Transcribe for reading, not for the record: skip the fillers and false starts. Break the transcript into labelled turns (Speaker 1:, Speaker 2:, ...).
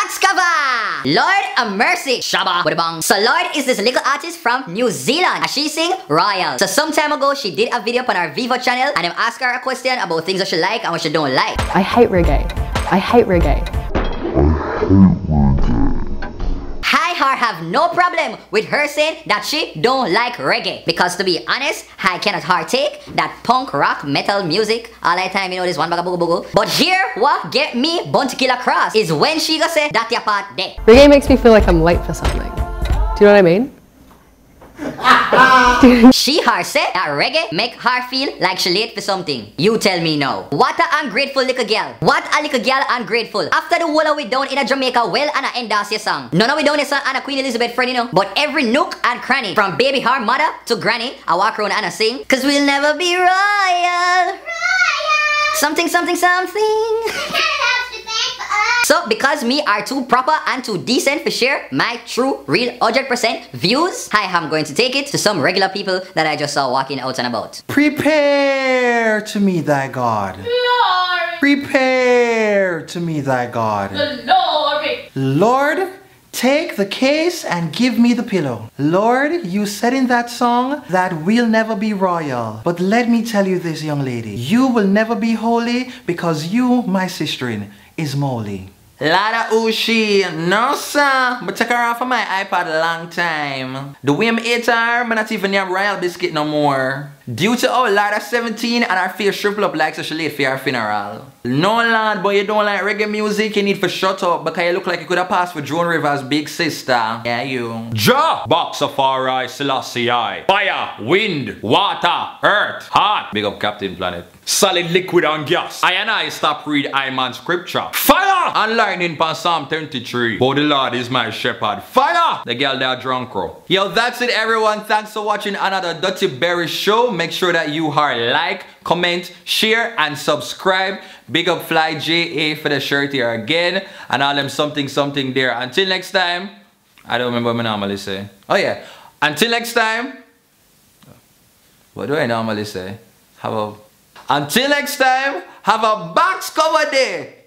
Speaker 1: Box cover! Lorde a Mercy. Shabba with a bang. So Lorde is this little artist from New Zealand and she sing Royal. So some time ago she did a video on our Vivo channel and them asked her a question about things that she like and what she don't like.
Speaker 2: I hate reggae. I hate reggae.
Speaker 1: I have no problem with her saying that she don't like reggae. Because to be honest, I cannot partake that punk rock metal music all the time, you know, this one baga boogo boogo. But here, what get me bunt kill across is when she go say that your part there.
Speaker 2: Reggae makes me feel like I'm late for something. Do you know what I mean?
Speaker 1: She her said that reggae make her feel like she late for something. You tell me now. What a ungrateful little girl. What a little girl ungrateful. After the whole of we down in a Jamaica, well and I endorse your song. None of we down is and a Queen Elizabeth friend, you know. But every nook and cranny, from baby her mother to granny, I walk around and I sing, 'cause we'll never be royal. Something, something, something. So, because me are too proper and too decent for share my true, real, 100% views, I am going to take it to some regular people that I just saw walking out and about.
Speaker 3: Prepare to meet thy God.
Speaker 4: Lord.
Speaker 3: Prepare to meet thy God.
Speaker 4: Lord.
Speaker 3: Lord, take the case and give me the pillow. Lord, you said in that song that we'll never be royal. But let me tell you this, young lady. You will never be holy because you, my sisterin, is moly.
Speaker 5: Lada Ushi, no sir, but take her off of my iPad a long time. The way I'm ate her, I'm not even near Royal Biscuit no more. Due to our Lada 17 and her face shrivel up like so she late for her funeral. No lad, but you don't like reggae music, you need to shut up because you look like you could have passed for Joan Rivers' big sister. Yeah, you.
Speaker 6: Ja! Box of Farai Selassie I. Fire, wind, water, earth, heart. Big up Captain Planet. Solid liquid and gas. I and I stop read Iman scripture. Fire! And lightning pan Psalm 23. For the Lord is my shepherd. Fire! The girl there drunk row.
Speaker 5: Yo, that's it everyone. Thanks for watching another Dirty Berry show. Make sure that you are like, comment, share, and subscribe. Big up Fly JA for the shirt here again. And all them something something there. Until next time. I don't remember what I normally say. Oh yeah. Until next time. What do I normally say? Until next time, have a box cover day.